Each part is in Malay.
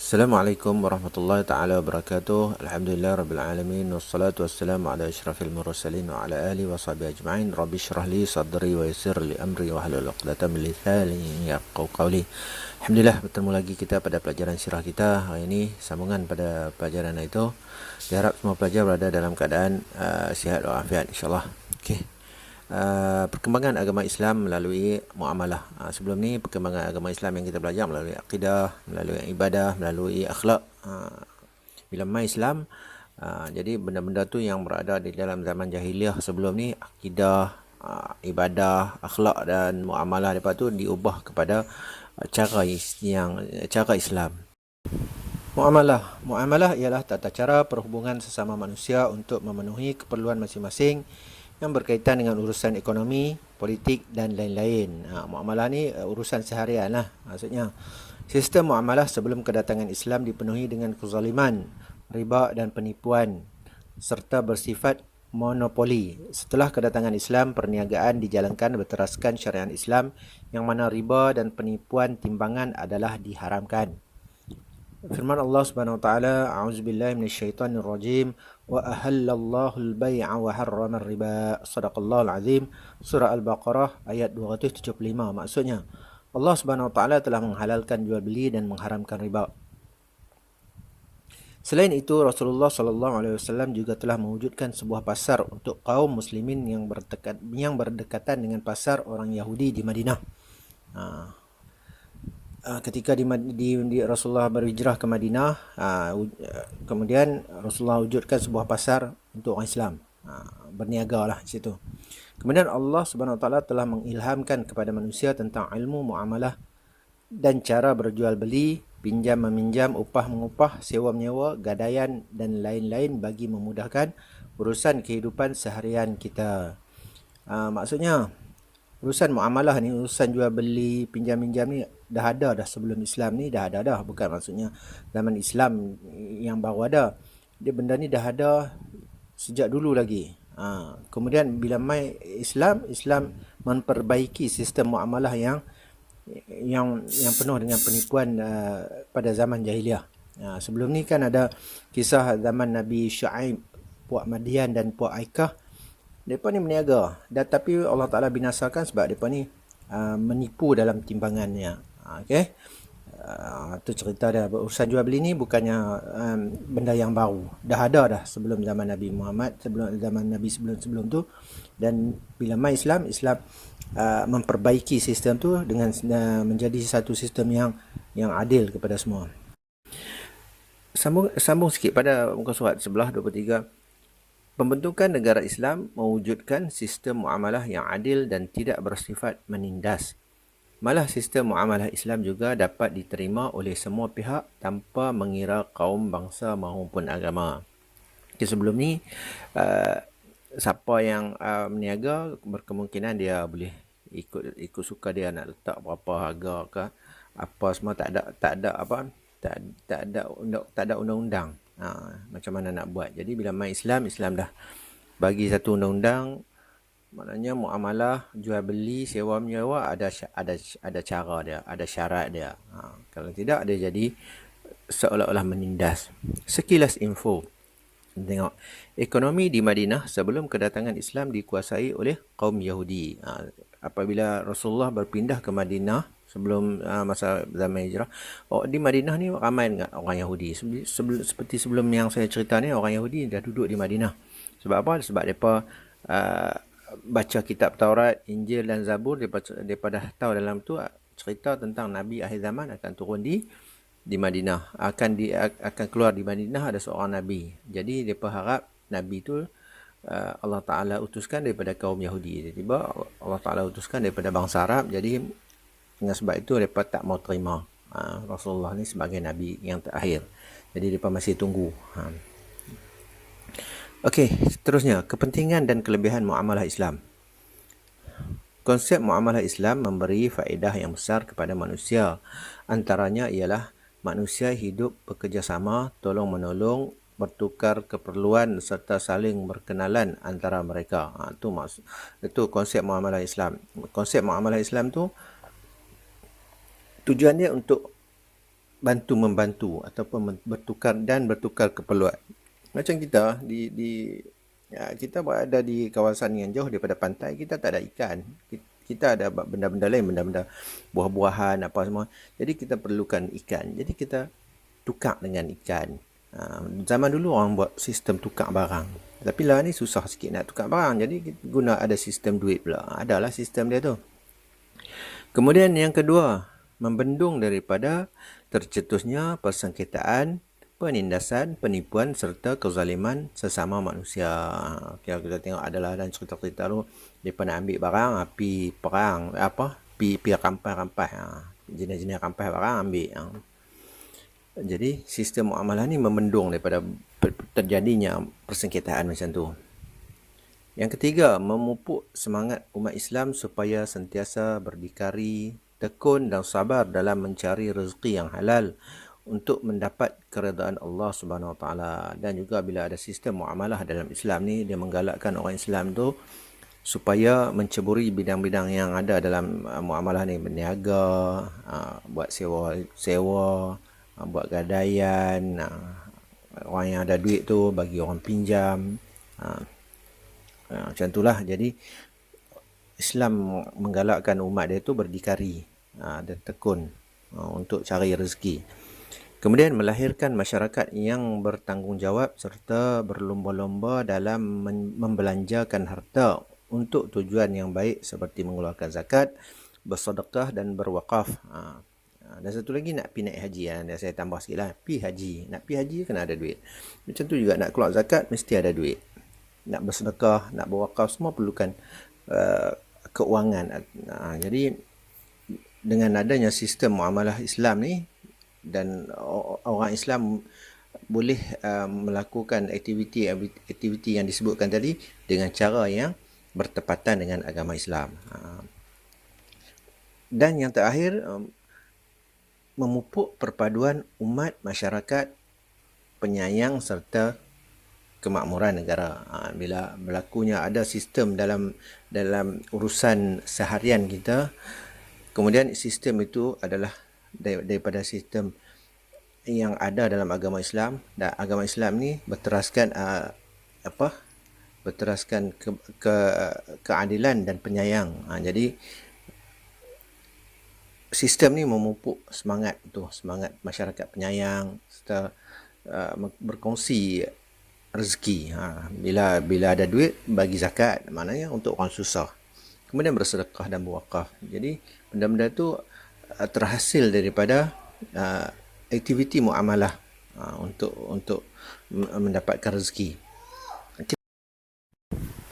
Assalamualaikum warahmatullahi ta'ala wabarakatuh. Alhamdulillah rabbil alamin. Wassalatu wassalamu ala asyrafil mursalin wa ala alihi wa sahbihi ajma'in. Rabbi syrah li sadri wa yassir li amri wa hlul 'uqdatam min lisani yafqahu qawli. Alhamdulillah, bertemu lagi kita pada pelajaran sirah kita. Hari ini sambungan pada pelajaran itu. Diharap semua pelajar berada dalam keadaan sihat walafiat insyaallah. Okey. Perkembangan agama Islam melalui muamalah. Sebelum ni perkembangan agama Islam yang kita belajar melalui akidah, melalui ibadah, melalui akhlak. Bila mai Islam, jadi benda-benda tu yang berada di dalam zaman jahiliah sebelum ni, akidah, ibadah, akhlak dan muamalah lepas tu diubah kepada cara Islam. Muamalah ialah tata cara perhubungan sesama manusia untuk memenuhi keperluan masing-masing yang berkaitan dengan urusan ekonomi, politik dan lain-lain. Muamalah ni urusan seharian lah. Maksudnya, sistem muamalah sebelum kedatangan Islam dipenuhi dengan kezaliman, riba dan penipuan serta bersifat monopoli. Setelah kedatangan Islam, perniagaan dijalankan berteraskan syariat Islam yang mana riba dan penipuan timbangan adalah diharamkan. Firman Allah Subhanahu wa taala, a'udzubillahi minasyaitonir rajim, wa ahallallahu al-bai'a wa harrama ar-riba. Shadaqallahul azim. Surah Al-Baqarah ayat 275. Maksudnya, Allah Subhanahu wa taala telah menghalalkan jual beli dan mengharamkan riba. Selain itu, Rasulullah sallallahu alaihi wasallam juga telah mewujudkan sebuah pasar untuk kaum muslimin yang berdekatan dengan pasar orang Yahudi di Madinah. Ketika di Rasulullah berhijrah ke Madinah, kemudian Rasulullah wujudkan sebuah pasar untuk orang Islam, berniaga lah di situ. Kemudian Allah Subhanahu Wa Taala telah mengilhamkan kepada manusia tentang ilmu muamalah dan cara berjual beli, pinjam meminjam, upah mengupah, sewa menyewa, gadaian dan lain-lain bagi memudahkan urusan kehidupan seharian kita. Maksudnya, urusan muamalah ni, urusan jual beli, pinjam minjam ni dah ada dah sebelum Islam ni, dah ada dah. Bukan maksudnya zaman Islam yang baru ada. Dia benda ni dah ada sejak dulu lagi. Kemudian bila mai Islam memperbaiki sistem muamalah yang penuh dengan penipuan pada zaman jahiliah. Sebelum ni kan ada kisah zaman Nabi Syuaib, puak Madian dan puak Aikah. Mereka ni berniaga, tapi Allah Ta'ala binasakan sebab mereka ni menipu dalam timbangannya. Okay? Itu cerita dia. Urusan jual beli ni bukannya benda yang baru. Dah ada dah sebelum zaman Nabi Muhammad, sebelum zaman Nabi sebelum tu. Dan bila mai Islam memperbaiki sistem tu dengan menjadi satu sistem yang adil kepada semua. Sambung sikit pada muka surat sebelah 23. Pembentukan negara Islam mewujudkan sistem muamalah yang adil dan tidak bersifat menindas. Malah sistem muamalah Islam juga dapat diterima oleh semua pihak tanpa mengira kaum, bangsa maupun agama. Okay, sebelum ni, siapa yang meniaga berkemungkinan dia boleh ikut suka dia nak letak berapa harga ke apa semua, tak ada undang-undang. Macam mana nak buat. Jadi bila mai Islam dah bagi satu undang-undang. Maknanya muamalah, jual beli, sewa menyewa ada cara dia, ada syarat dia. Kalau tidak dia jadi seolah-olah menindas. Sekilas info. Tengok, ekonomi di Madinah sebelum kedatangan Islam dikuasai oleh kaum Yahudi. Apabila Rasulullah berpindah ke Madinah sebelum masa zaman hijrah, di Madinah ni ramai dengan orang Yahudi. Seperti sebelum yang saya cerita ni, orang Yahudi dah duduk di Madinah. Sebab apa? Sebab mereka baca kitab Taurat, Injil dan Zabur. Mereka dah tahu dalam tu cerita tentang Nabi akhir zaman akan turun di Madinah. Akan keluar di Madinah ada seorang Nabi. Jadi mereka harap Nabi tu Allah Ta'ala utuskan daripada kaum Yahudi. Tiba-tiba Allah Ta'ala utuskan daripada bangsa Arab. Jadi dengan sebab itu mereka tak mau terima Rasulullah ni sebagai Nabi yang terakhir. Jadi mereka masih tunggu. Okey, seterusnya, kepentingan dan kelebihan muamalah Islam. Konsep muamalah Islam memberi faedah yang besar kepada manusia. Antaranya ialah manusia hidup bekerjasama, tolong-menolong, bertukar keperluan serta saling berkenalan antara mereka. Itu konsep muamalah Islam. Konsep muamalah Islam tu tujuannya untuk bantu-membantu ataupun bertukar keperluan. Macam kita kita berada di kawasan yang jauh daripada pantai, kita tak ada ikan. Kita ada benda-benda lain, benda-benda buah-buahan apa semua. Jadi kita perlukan ikan. Jadi kita tukar dengan ikan. Zaman dulu orang buat sistem tukar barang. Tapi lah ni susah sikit nak tukar barang. Jadi kita guna ada sistem duit pula. Adalah sistem dia tu. Kemudian yang kedua, membendung daripada tercetusnya persengketaan, penindasan, penipuan serta kezaliman sesama manusia. Kalau kita tengok adalah dalam cerita-cerita tu, mereka nak ambil barang, api perang, pi rampai-rampai. Jenis-jenis rampai barang ambil. Jadi sistem muamalah ni membendung daripada terjadinya persengketaan macam tu. Yang ketiga, memupuk semangat umat Islam supaya sentiasa berdikari, tekun dan sabar dalam mencari rezeki yang halal untuk mendapat keredaan Allah Subhanahu Wa Taala. Dan juga bila ada sistem muamalah dalam Islam ni, dia menggalakkan orang Islam tu supaya menceburi bidang-bidang yang ada dalam muamalah ni, berniaga, buat sewa, buat gadaian, orang yang ada duit tu bagi orang pinjam. Macam itulah. Jadi Islam menggalakkan umat dia tu berdikari dan tekun untuk cari rezeki. Kemudian melahirkan masyarakat yang bertanggungjawab serta berlomba-lomba dalam membelanjakan harta untuk tujuan yang baik seperti mengeluarkan zakat, bersedekah dan berwakaf. Dan satu lagi nak pergi naik haji. Saya tambah sikit lah. Pergi haji. Nak pergi haji kena ada duit. Macam tu juga nak keluar zakat mesti ada duit. Nak bersedekah, nak berwakaf, semua perlukan keuangan. Jadi dengan adanya sistem muamalah Islam ni, dan orang Islam boleh melakukan aktiviti yang disebutkan tadi dengan cara yang bertepatan dengan agama Islam. Dan yang terakhir, memupuk perpaduan umat masyarakat penyayang serta kemakmuran negara. Bila berlakunya ada sistem dalam urusan seharian kita, kemudian sistem itu adalah daripada sistem yang ada dalam agama Islam, dan agama Islam ni berteraskan keadilan dan penyayang. Jadi sistem ni memupuk semangat masyarakat penyayang serta berkongsi rezeki. Bila ada duit, bagi zakat, maknanya untuk orang susah. Kemudian bersedekah dan berwakaf. Jadi benda-benda tu terhasil daripada aktiviti muamalah untuk mendapatkan rezeki.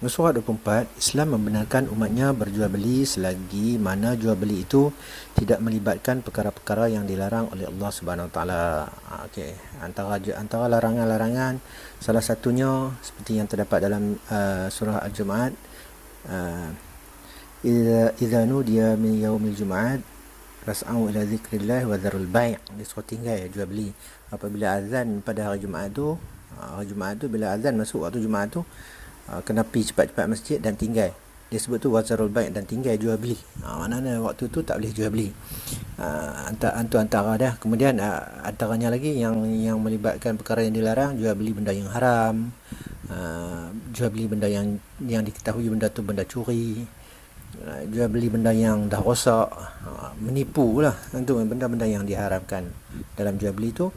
Surah 24, Islam membenarkan umatnya berjual beli selagi mana jual beli itu tidak melibatkan perkara-perkara yang dilarang oleh Allah Subhanahu Wa Taala. Okey, antara larangan-larangan, salah satunya seperti yang terdapat dalam surah Al-Jumu'ah, idza nudiya min yaumil jumu'ah fas'au ila dzikrillah wa dzarul bai'. Dia suruh tinggal jual beli apabila azan pada hari Jumaat tu. Bila azan masuk waktu Jumaat tu, kena pergi cepat-cepat masjid dan tinggal. Dia sebut tu wazarul bai' dan tinggal jual beli. Maknanya waktu tu tak boleh jual beli. Antara dah. Kemudian antaranya lagi yang melibatkan perkara yang dilarang, jual beli benda yang haram, jual beli benda yang diketahui benda tu benda curi, jual beli benda yang dah rosak, menipu lah. Itu benda-benda yang diharamkan dalam jual beli tu,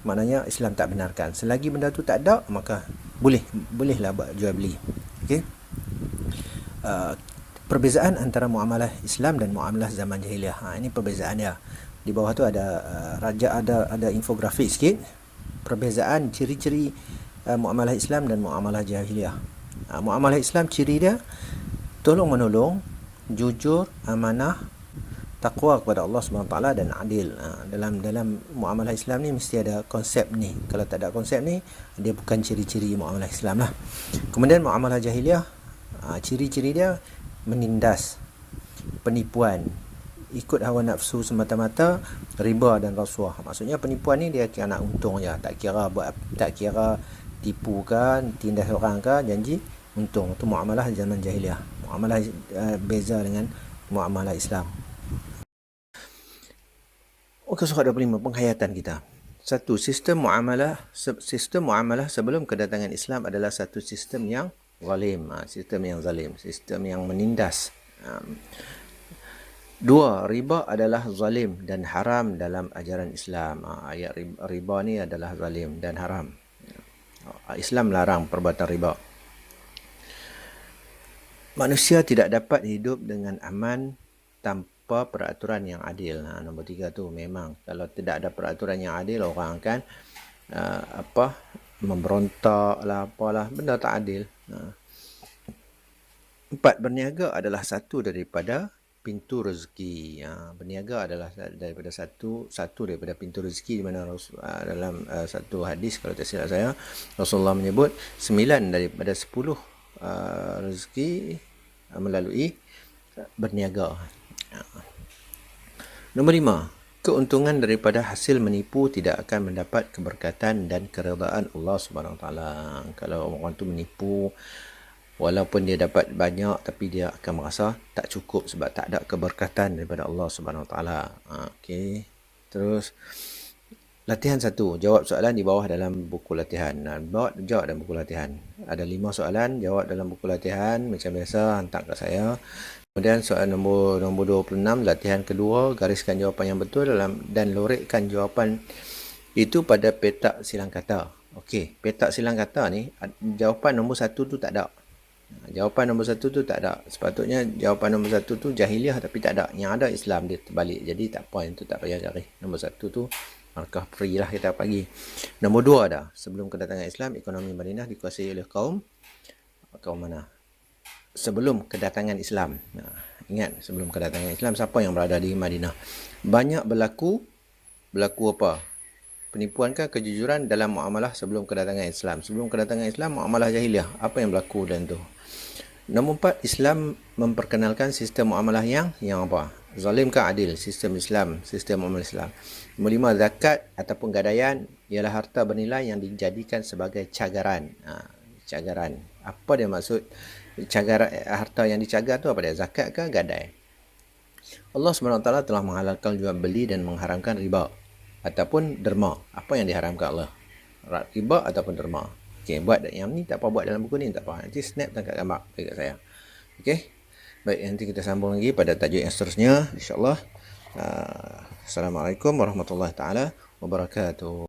maknanya Islam tak benarkan. Selagi benda tu tak ada, maka bolehlah buat jual beli. Okey. Perbezaan antara muamalah Islam dan muamalah zaman jahiliah. Ini perbezaan dia. Di bawah tu ada ada infografik sikit. Perbezaan ciri-ciri muamalah Islam dan muamalah jahiliah. Muamalah Islam ciri dia tolong-menolong, jujur, amanah, takwa kepada Allah SWT dan adil. Dalam muamalah Islam ni mesti ada konsep ni. Kalau tak ada konsep ni, dia bukan ciri-ciri muamalah Islam lah. Kemudian muamalah jahiliah, ciri-ciri dia menindas, penipuan, ikut hawa nafsu semata-mata, riba dan rasuah. Maksudnya penipuan ni dia kira nak untung je, tak kira tipu kan, tindas orang kan, janji untung. Itu muamalah zaman jahiliah. Muamalah beza dengan muamalah Islam. Muka surat 25, penghayatan kita. Satu, sistem muamalah sebelum kedatangan Islam adalah satu sistem yang zalim, sistem yang menindas. Dua, riba adalah zalim dan haram dalam ajaran Islam. Ayat riba ni adalah zalim dan haram. Islam larang perbuatan riba. Manusia tidak dapat hidup dengan aman tanpa peraturan yang adil. Nombor 3 tu memang kalau tidak ada peraturan yang adil, orang akan memberontak lah, apalah, benda tak adil. 4, berniaga adalah satu daripada pintu rezeki. Berniaga adalah daripada satu daripada pintu rezeki, di mana dalam satu hadis, kalau tak silap saya, Rasulullah menyebut 9 daripada 10 rezeki melalui berniaga. Nombor 5, keuntungan daripada hasil menipu tidak akan mendapat keberkatan dan keredaan Allah Subhanahu Wa Taala. Kalau orang tu menipu, walaupun dia dapat banyak, tapi dia akan merasa tak cukup sebab tak ada keberkatan daripada Allah Subhanahu Wa Taala. Okey. Terus latihan 1, jawab soalan di bawah dalam buku latihan. Jawab dalam buku latihan. Ada 5 soalan, jawab dalam buku latihan macam biasa, hantar ke saya. Kemudian soalan nombor 26, latihan kedua, gariskan jawapan yang betul dan lorekkan jawapan itu pada petak silang kata. Okey, petak silang kata ni, jawapan nombor 1 tu tak ada. Jawapan nombor 1 tu tak ada. Sepatutnya jawapan nombor 1 tu jahiliah tapi tak ada. Yang ada Islam, dia terbalik. Jadi tak point tu, tak payah cari. Nombor 1 tu markah free lah kita bagi. Nombor 2 ada. Sebelum kedatangan Islam, ekonomi Madinah dikuasai oleh kaum mana? Sebelum kedatangan Islam. Ingat, sebelum kedatangan Islam, siapa yang berada di Madinah? Banyak berlaku apa? Penipuan ke kejujuran dalam muamalah sebelum kedatangan Islam. Sebelum kedatangan Islam, muamalah jahiliah. Apa yang berlaku dalam tu? Nombor 4, Islam memperkenalkan sistem muamalah yang apa? Zalim ke adil? Sistem Islam, sistem muamalah Islam. Nombor 5, zakat ataupun gadaian ialah harta bernilai yang dijadikan sebagai cagaran. Cagaran. Apa dia maksud? Cagaran, harta yang dicagar tu apa dia? Zakat ke gadai? Allah SWT telah menghalalkan jual beli dan mengharamkan riba ataupun derma. Apa yang diharamkan Allah? Riba ataupun derma. Okey, buat yang ni tak apa, buat dalam buku ni tak apa. Nanti snap tangkap gambar dekat saya. Okey. Baik, nanti kita sambung lagi pada tajuk yang seterusnya, insya-Allah. Assalamualaikum warahmatullahi taala wabarakatuh.